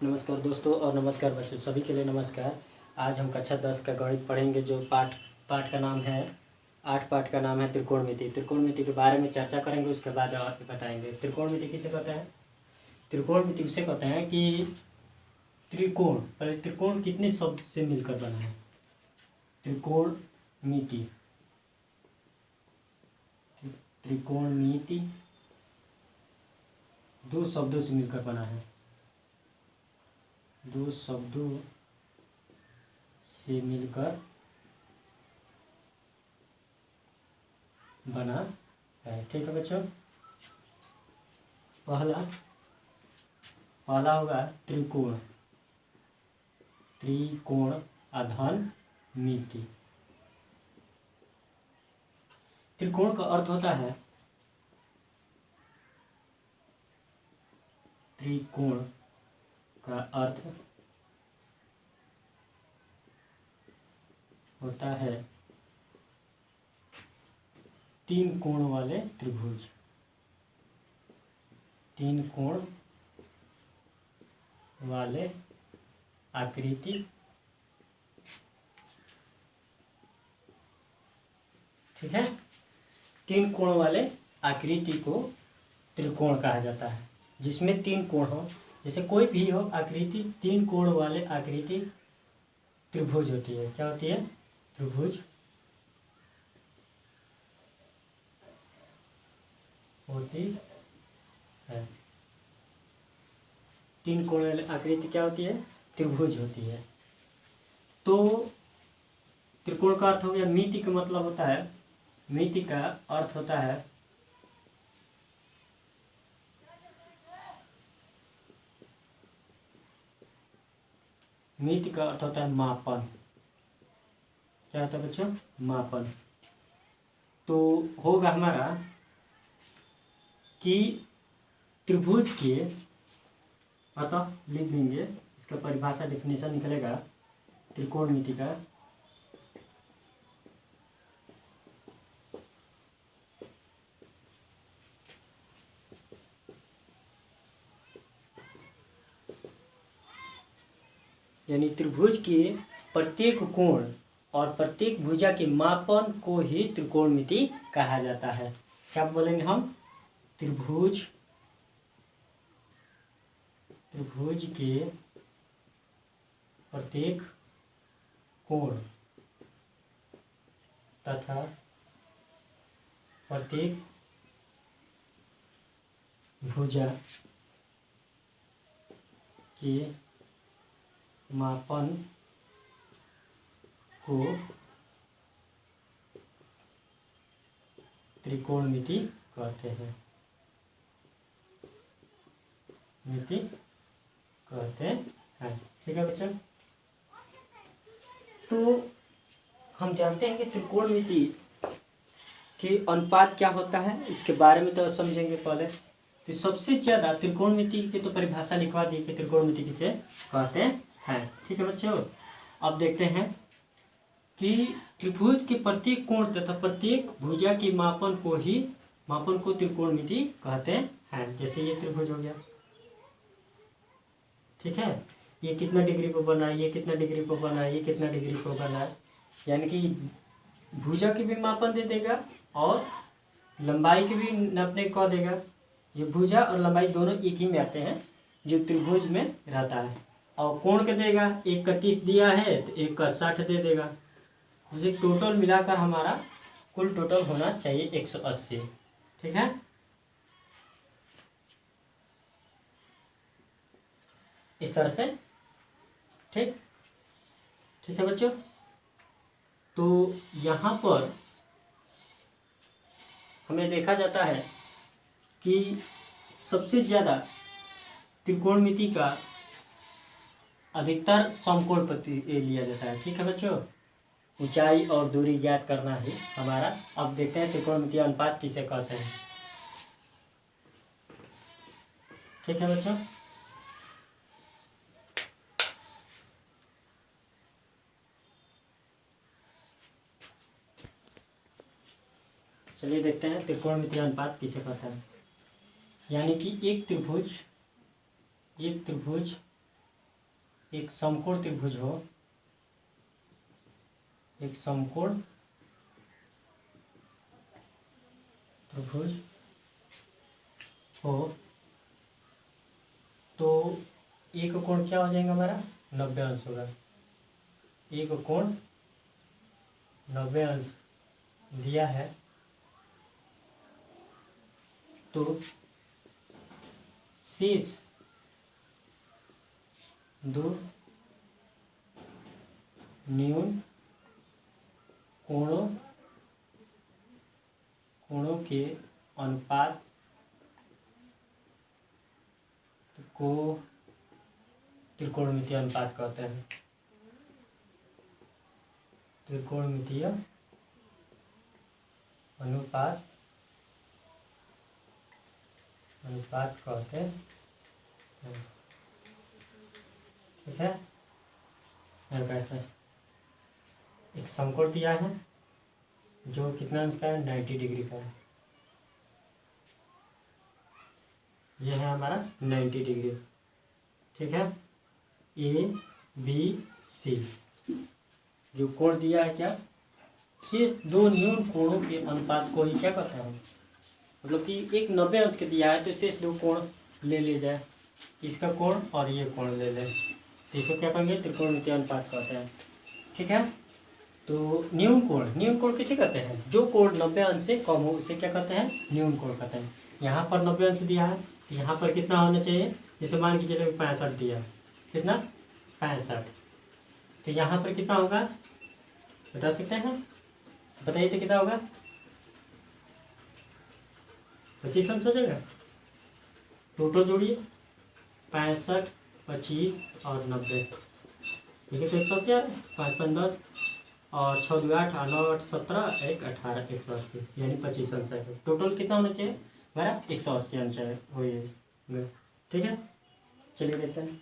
नमस्कार दोस्तों और नमस्कार बच्चों, सभी के लिए नमस्कार। आज हम कक्षा 10 का गणित पढ़ेंगे। जो पाठ पाठ का नाम है 8 पाठ का नाम है त्रिकोणमिति। त्रिकोणमिति के बारे में चर्चा करेंगे, उसके बाद और बताएंगे। त्रिकोणमिति किसे कहते हैं? त्रिकोणमिति उसे कहते हैं कि त्रिकोण, पहले त्रिकोण कितने शब्द से मिलकर बना है? त्रिकोणमिति, त्रिकोणमिति दो शब्दों से मिलकर बना है। दो शब्दों से मिलकर बना है। ठीक है बच्चों, पहला होगा त्रिकोण। त्रिकोण अधन मिति। त्रिकोण का अर्थ होता है, त्रिकोण का अर्थ होता है तीन कोण वाले त्रिभुज। तीन कोण वाले आकृति, ठीक है। तीन कोण वाले आकृति को त्रिकोण कहा जाता है, जिसमें तीन कोण हो। जैसे कोई भी हो आकृति, तीन कोण वाले आकृति त्रिभुज होती है। क्या होती है? त्रिभुज होती है। तीन कोण वाली आकृति क्या होती है? त्रिभुज होती है। तो त्रिकोण का अर्थ हो गया। मिति का मतलब होता है, मिति का अर्थ होता है मिति का अर्थ होता है मापन। क्या होता है बच्चों? मापन। तो होगा हमारा कि त्रिभुज के, अतः लिख देंगे, इसका परिभाषा डेफिनेशन निकलेगा त्रिकोणमिति का। यानी त्रिभुज के प्रत्येक कोण और प्रत्येक भुजा के मापन को ही त्रिकोणमिति कहा जाता है। क्या बोलेंगे हम? त्रिभुज के प्रत्येक कोण तथा प्रत्येक भुजा के मापन को त्रिकोणमिति कहते हैं। मिति कहते हैं। ठीक है बच्चों, तो हम जानते हैं कि त्रिकोणमिति के अनुपात क्या होता है, इसके बारे में तो समझेंगे पहले। तो सबसे ज्यादा त्रिकोणमिति की तो परिभाषा लिखवा दी कि त्रिकोणमिति किसे कहते हैं। ठीक है बच्चों, अब देखते हैं कि त्रिभुज के प्रत्येक कोण तथा प्रत्येक भुजा के मापन को त्रिकोणमिति कहते हैं। जैसे ये त्रिभुज हो गया, ठीक है। ये कितना डिग्री पर बना है, ये कितना डिग्री पर बना है, ये कितना डिग्री पर बना है। यानी कि भुजा की भी मापन दे देगा और लंबाई की भी नापने कह देगा। ये भुजा और लंबाई दोनों एक ही में आते हैं जो त्रिभुज में रहता है। और कोण के देगा, एक का 30 दिया है तो एक का 60 दे देगा। जैसे टोटल मिलाकर हमारा कुल टोटल होना चाहिए 180। ठीक है, इस तरह से। ठीक है बच्चों, तो यहाँ पर हमें देखा जाता है कि सबसे ज़्यादा त्रिकोणमिति का अधिकतर समकोण पर लिया जाता है। ठीक है बच्चों, ऊंचाई और दूरी ज्ञात करना है हमारा। अब देखते हैं त्रिकोणमिति अनुपात किसे कहते हैं। ठीक है बच्चों, चलिए देखते हैं त्रिकोणमितीय अनुपात किसे कहते हैं। यानी कि एक त्रिभुज एक समकोण त्रिभुज हो, एक समकोण त्रिभुज हो तो एक कोण क्या हो जाएगा हमारा 90 अंश होगा। एक कोण 90 अंश दिया है तो शेष दो न्यून कोणों के अनुपात को त्रिकोणमितीय अनुपात कहते हैं। त्रिकोणमितीय अनुपात कहते हैं। ठीक है, कैसे एक समकोण दिया है जो कितना अंश का है 90 डिग्री का है। यह है हमारा 90 डिग्री। ठीक है, ए बी सी जो कोण दिया है क्या, शेष दो न्यून कोणों के अनुपात को ही क्या कहते हैं, मतलब कि एक 90 अंश के दिया है तो शेष दो कोण ले जाए, इसका कोण और ये कोण ले लें तो इसको क्या कहेंगे त्रिकोणमितीय अनुपात कहते हैं। ठीक है, तो न्यून कोण किसे कहते हैं, जो कोण 90 अंश से कम हो उसे क्या कहते हैं न्यून कोण कहते हैं। यहाँ पर 90 अंश दिया है तो यहाँ पर कितना होना चाहिए, जैसे मान के चलिए 65 दिया, कितना 65, तो यहाँ पर कितना होगा बता सकते हैं, बताइए तो कितना होगा 25 अंश हो जाएगा। टोटल जोड़िए 65, 25 और 90, ठीक है, तो 180 आ रहा है, 5 5 10 और 6 2 8 9 8 17 1 18 180, यानी 25 अंश है। टोटल कितना होना चाहिए हमारा 180 अंश है हो ये। ठीक है, चलिए देखते हैं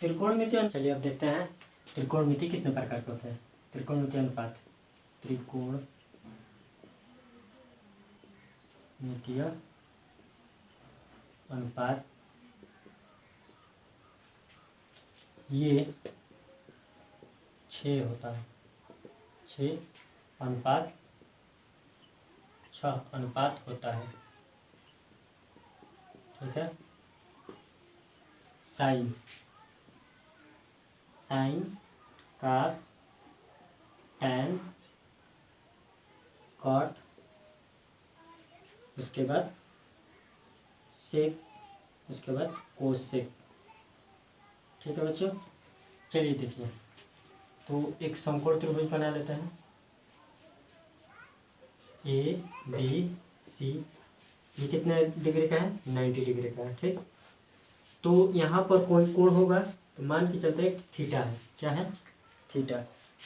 त्रिकोणमितीय। चलिए अब देखते हैं त्रिकोणमिति कितने प्रकार के होते हैं। त्रिकोणमितीय अनुपात, त्रिकोणमितीय अनुपात ये 6 होता है, 6 अनुपात होता है। ठीक है, साइन, कास, टैन, कॉट, उसके बाद सेक, उसके बाद कोसेक। ठीक है बच्चों, चलिए देखिए, तो एक समकोण त्रिभुज बना लेते हैं, ए बी सी, ये कितने डिग्री का है 90 डिग्री का है। ठीक, तो यहाँ पर कोई कोण होगा तो मान के चलते हैं थीटा है, क्या है थीटा,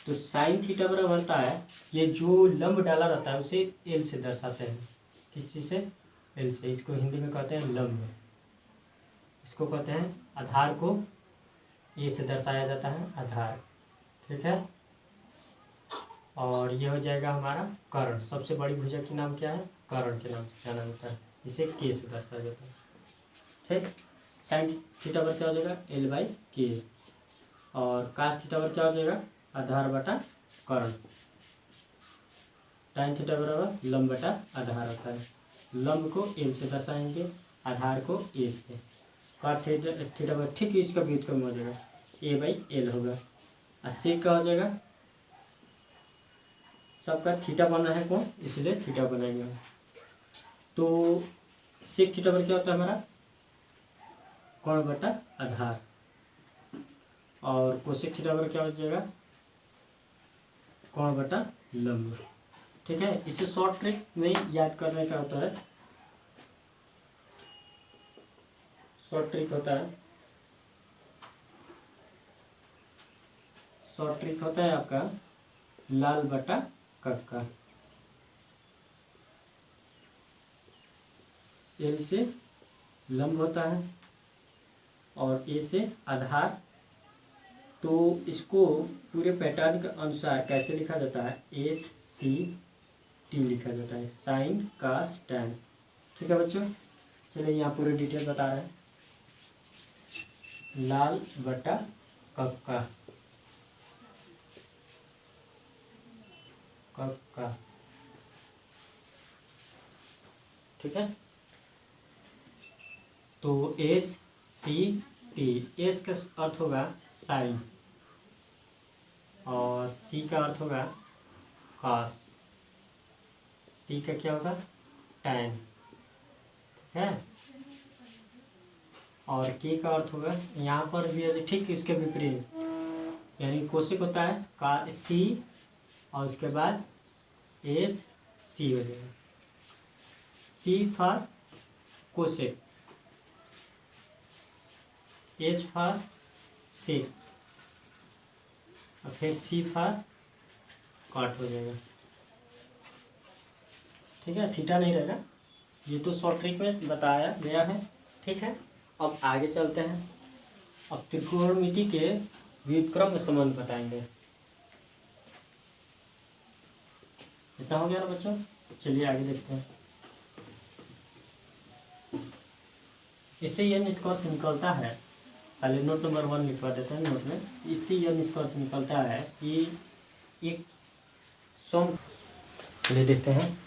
तो साइन थीटा बराबर बनता है, ये जो लंब डाला रहता है उसे एल से दर्शाते हैं, किस चीज़ से, एल से, इसको हिंदी में कहते हैं लंब, इसको कहते हैं आधार को ए से दर्शाया जाता है आधार। ठीक है, और ये हो जाएगा हमारा कर्ण, सबसे बड़ी भुजा के नाम क्या है कर्ण के नाम से जाना जाता है, इसे के से दर्शाया जाता है। ठीक, साइन थीटा पर क्या हो जाएगा एल बाई के, और कास थीटा पर क्या हो जाएगा आधार बटा कर्ण, टाइन थीटा बराबर लंब बटा आधार होता है, लंब को एल से दर्शाएंगे आधार को ए से, काट थीटा पर ठीक इसका व्युत्क्रम हो जाएगा ए बाई एल होगा, और सेक का हो जाएगा, सबका थीटा बना है कौन इसलिए थीटा बनाएंगे, तो सेक थीटा पर क्या होता है हमारा कोण बटा आधार, और कोसेक थीटा पर क्या हो जाएगा कोण बटा लंब। ठीक है, इसे शॉर्ट ट्रिक में याद करने का होता है, शॉर्ट ट्रिक होता है, शॉर्ट ट्रिक होता है आपका लाल बटा कक्का, एल से लंब होता है और ए से आधार, तो इसको पूरे पैटर्न के अनुसार कैसे लिखा जाता है ए सी टी लिखा जाता है, साइन कास टैन। ठीक है बच्चों, चलिए यहाँ पूरे डिटेल बता रहे हैं। लाल बटा कक्का, कक्का। ठीक है, तो एस सी टी, एस का अर्थ होगा साइन और सी का अर्थ होगा कॉस, टी का क्या होगा टैन। ठीक है, और के का अर्थ होगा यहाँ पर भी ठीक इसके विपरीत, यानी कोशिक होता है का सी और उसके बाद एस सी हो जाएगा, C for Koshik, S for सेक और फिर सी फॉर कॉट हो जाएगा। ठीक है, थीटा नहीं रहेगा, ये तो शॉर्ट ट्रिक में बताया गया है। ठीक है, अब आगे चलते हैं, अब त्रिकोणमिति के व्युत्क्रम में संबंध बताएंगे। इतना हो गया ना बच्चों, चलिए आगे देखते हैं। इससे यह निष्कर्ष निकलता है, पहले नोट नंबर 1 लिखवा देते हैं नोट में। इससे यह निष्कर्ष निकलता है कि एक चलिए देखते हैं,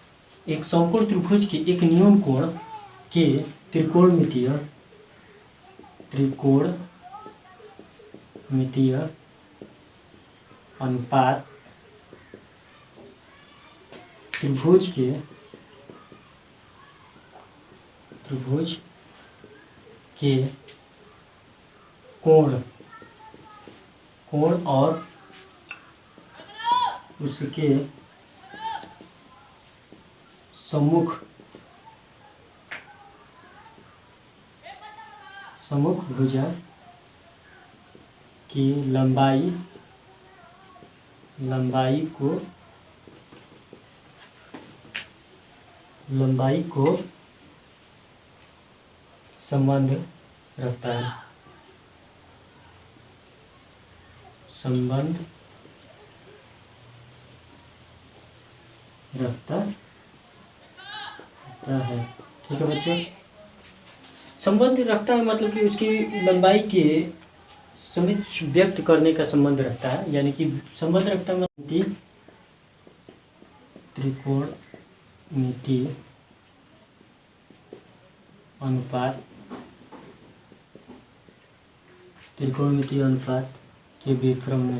एक समकोण त्रिभुज के एक नियम कोण के त्रिकोणमितीय अनुपात त्रिभुज के कोण और उसके सम्मुख भुजा की लंबाई को संबंध रखता है, ठीक है बच्चों, संबंध रखता है मतलब कि उसकी लंबाई के समीक्ष व्यक्त करने का संबंध रखता है, यानी कि संबंध रखता है मतलब त्रिकोणमितीय अनुपात के व्युत्क्रम में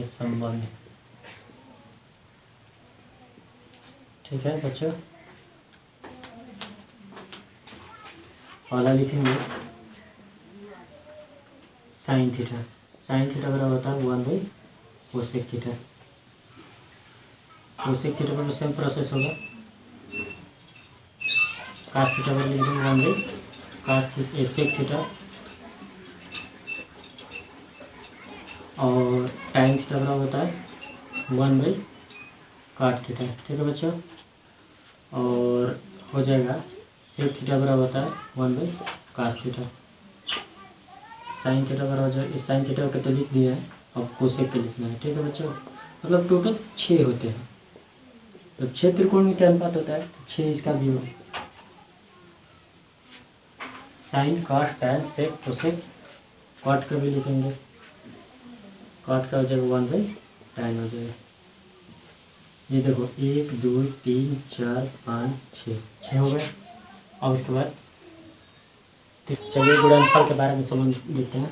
संबंध। ठीक है बच्चों, पहला लिखेंगे साइन थीटा, बराबर होता है 1/कोसेक थीटा। कोसेक थीटा पर सेम प्रोसेस होगा, कास थीटा पर लिख देंगे 1/सेक थीटा और टाइन थीटा बराबर होता है 1/कॉट थीटा। ठीक है बच्चों, और हो जाएगा सेक थीटा बराबर होता है 1/कॉस थीटा। साइन थीटा बराबर हो जाएगा, साइन थीटा का तो लिख दिया है, अब कोसेक के लिखना है। ठीक है बच्चों, मतलब टोटल 6 होते हैं, तो 6 त्रिकोणमितीय अनुपात होता है, तो 6 इसका भी होगा, sine cos tan sec cosec. Cot का भी लिखेंगे, कॉट का हो जाएगा 1/tan हो जाएगा। ये देखो 1 2 3 4 5 6 हो गए। और उसके बाद चलिए गुणनफल के बारे में समझ लेते हैं।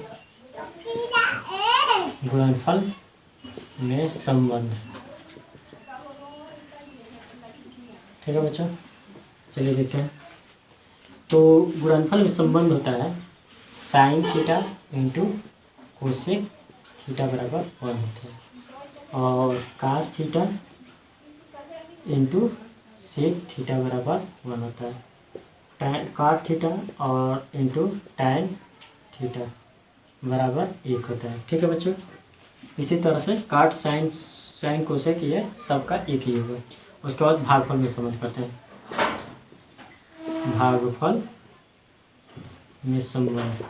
गुणनफल में संबंध, ठीक है बच्चों, चलिए देखते हैं। तो गुणनफल में संबंध होता है sine theta into cosec theta बराबर 1 होता है, और cos theta into sec theta बराबर 1 होता है, कॉट थीटा और इंटू टैन थीटा बराबर 1 होता है। ठीक है बच्चों, इसी तरह से कॉट साइन कोसेक ये सबका एक ही होगा। उसके बाद भागफल में संबंध करते हैं, भागफल में संबंध।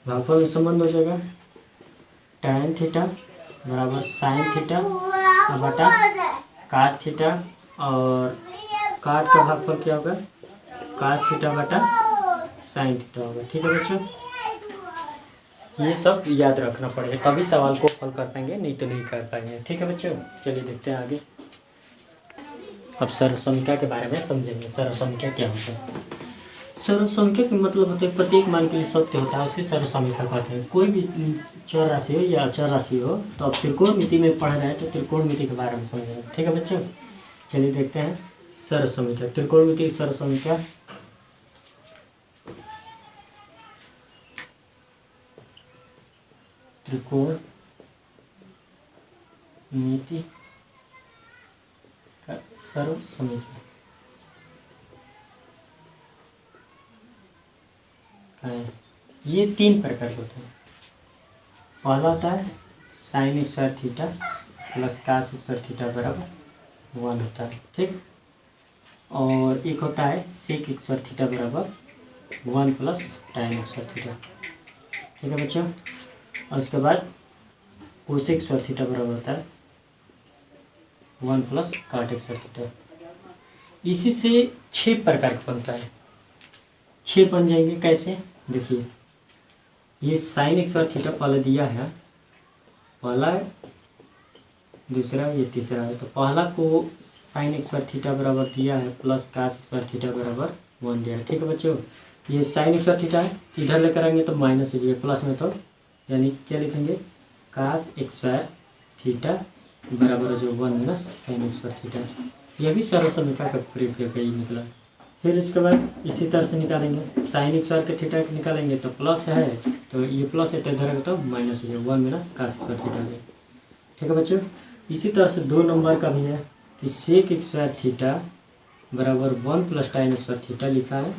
भागफल में संबंध हो जाएगा टैन थीटा बराबर साइन थीटा बटा कास थीटा और काट का भागफल क्या होगा, कास थीटा बटा साइन थीटा होगा। ठीक है बच्चों, ये सब याद रखना पड़ेगा, तभी सवाल को हल कर पाएंगे, नहीं तो नहीं कर पाएंगे। ठीक है बच्चों, चलिए देखते हैं आगे। अब सर्वसमीकरण के बारे में समझेंगे। सर्वसमीकरण क्या होता है? सर्वसमीकरण का मतलब होता है प्रत्येक मान के लिए सत्य होता है, उसे सर्वसमीकरण कहते हैं। कोई भी चर राशि हो या अचर राशि हो, तो अब त्रिकोणमिति में पढ़ रहे हैं तो त्रिकोणमिति के बारे में समझेंगे। ठीक है बच्चों, चलिए देखते हैं सर्वसमीकरण। त्रिकोणमिति सर्वसमीकरण त्रिकोणमिति का सर्वसमीकरण ये 3 प्रकार के होते हैं। पहला होता है sine square theta plus cos square theta बराबर 1 होता है। ठीक, और एक होता है सेक स्क्वायर थीटा बराबर 1 प्लस टाइन स्क्वायर थीटा। ठीक है बच्चों, और उसके बाद कोसेक स्क्वायर थीटा बराबर होता है 1 प्लस काट स्क्वायर थीटा। इसी से 6 प्रकार का बनता है। 6 बन जाएंगे कैसे, देखिए ये साइन स्क्वायर थीटा पहले दिया है, पहला दूसरा ये तीसरा है। तो पहला को साइन स्क्वायर थीटा बराबर दिया है प्लस कास स्क्वायर थीटा बराबर 1 दिया है। ठीक है बच्चों, ये साइन स्क्वायर थीटा है, इधर लेकर आएंगे तो माइनस हो जाएगा, प्लस में तो यानी क्या लिखेंगे, कास स्क्वायर थीटा बराबर जो 1 माइनस साइन स्क्वायर थीटा। यह भी सर्वसमीकरण का प्रयोग करके ही निकला। फिर इसके बाद इसी तरह से निकालेंगे, साइन स्क्वायर के थीटा निकालेंगे तो प्लस है, तो ये प्लस है तो इधर तो माइनस हो जाएगा, 1 माइनस कास स्क्वायर थीटा। ठीक है बच्चों, इसी तरह से 2 नंबर का भी है कि सेक स्क्वायर थीटा बराबर 1 प्लस टाइन स्क्वायर थीटा लिखा है।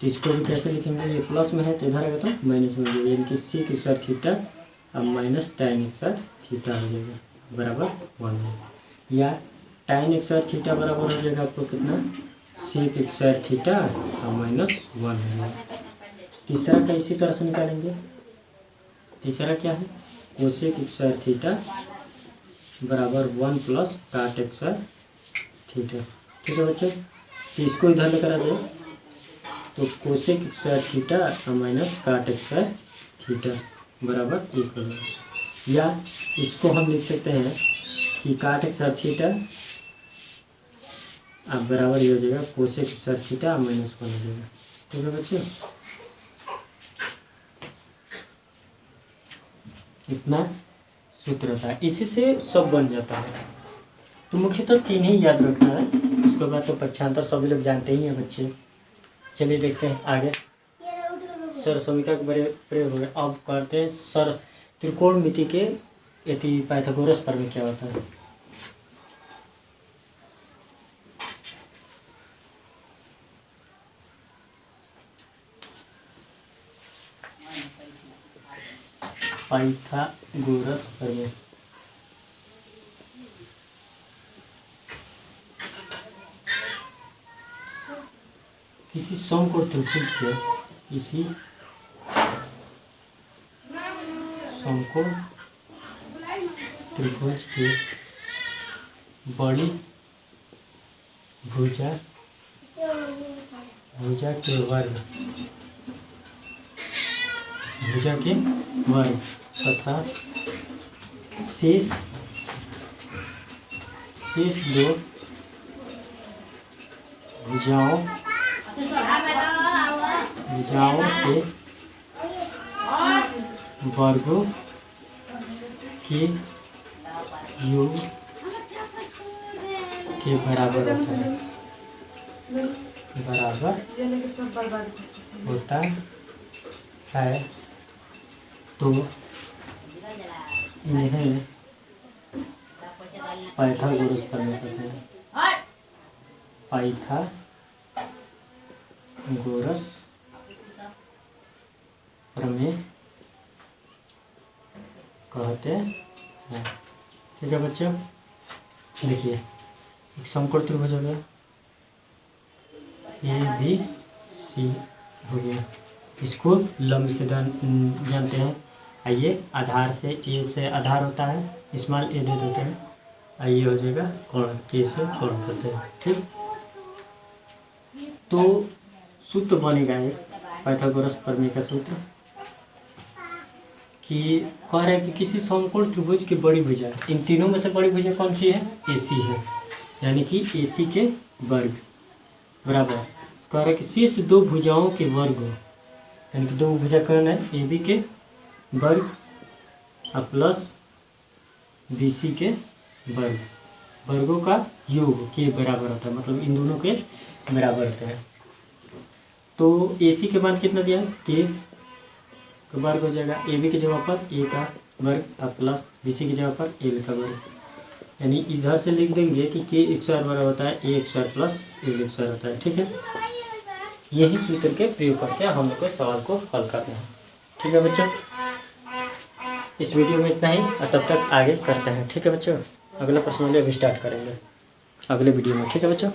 तो इसको भी कैसे लिखेंगे, ये प्लस में है तो इधर आएगा तो माइनस में हो जाएगा, यानी कि सेक स्क्वायर थीटा अब माइनस टाइन स्क्वायर थीटा हो जाएगा बराबर 1। या टाइन स्क्वायर थीटा बराबर हो जाएगा आपको कितना, सेक स्क्वायर थीटा और माइनस 1 है। तीसरा का इसी तरह से निकालेंगे। तीसरा क्या है, कोसेक स्क्वायर थीटा बराबर 1 प्लस काट स्क्वायर थीटा। ठीक है बच्चों, तो इसको इधर लेकर आ जाए तो कोसेक स्क्वायर थीटा और माइनस काट स्क्वायर थीटा बराबर 1 हो जाएगा। या इसको हम लिख सकते हैं कि काट स्क्वायर थीटा अब बराबर ये हो जाएगा कोसेक स्क्वायर थीटा माइनस 1 हो जाएगा। ठीक है बच्चों, इतना सूत्र होता है, इसी से सब बन जाता है। तो मुख्यतः 3 ही याद रखना है, उसके बाद तो पक्षांतर सभी लोग जानते ही हैं बच्चे। चलिए देखते हैं आगे। सर्वसमीकरण के बड़े प्रयोग हो गए। अब करते हैं त्रिकोणमिति के यदि पाइथागोरस प्रमेय क्या होता है। पाइथागोरस प्रमेय किसी समकोण त्रिभुज के किसी समकोण त्रिभुज के बड़ी भुजा के वर्ग तथा शेष 2 भुजाओं के वर्गों के योग के बराबर होता है, तो इन्हें पाइथागोरस प्रमेय कहते हैं। पाइथागोरस प्रमेय कहते हैं। ठीक है बच्चों, देखिए एक समकोण त्रिभुज हो गया, ABC हो गया, इसको लंब से जानते हैं। आइए आधार से, ए से आधार होता है, स्मॉल ए दे देते हैं, आइए हो जाएगा कोण, के से कोण करते हैं। ठीक, तो सूत्र बनेगा एक पाइथागोरस प्रमेय का सूत्र कि कह रहा है कि किसी समकोण त्रिभुज की बड़ी भुजा, इन तीनों में से बड़ी भुजा कौन सी है? AC है, यानी कि AC के वर्ग बराबर कह रहा है कि शेष दो भुजाओं के वर्ग, यानी कि दो भुजा कौन है? AB के वर्ग प्लस BC के वर्ग, वर्गों का योग के बराबर होता है, मतलब इन दोनों के बराबर होते हैं। तो AC के मान कितना दिया? के वर्ग हो जाएगा, AB की जगह पर A का वर्ग प्लस BC की जगह पर L का वर्ग, यानी इधर से लिख देंगे कि K एक स्क्वायर बराबर होता है A एक स्क्वायर प्लस L एक स्क्वायर होता है। ठीक है, यही सूत्र के प्रयोग करके हम लोग को सवाल को हल करना है। ठीक है बच्चों, इस वीडियो में इतना ही और तब तक आगे करते हैं। ठीक है बच्चों, अगला प्रश्न अभी स्टार्ट करेंगे अगले वीडियो में। ठीक है बच्चों।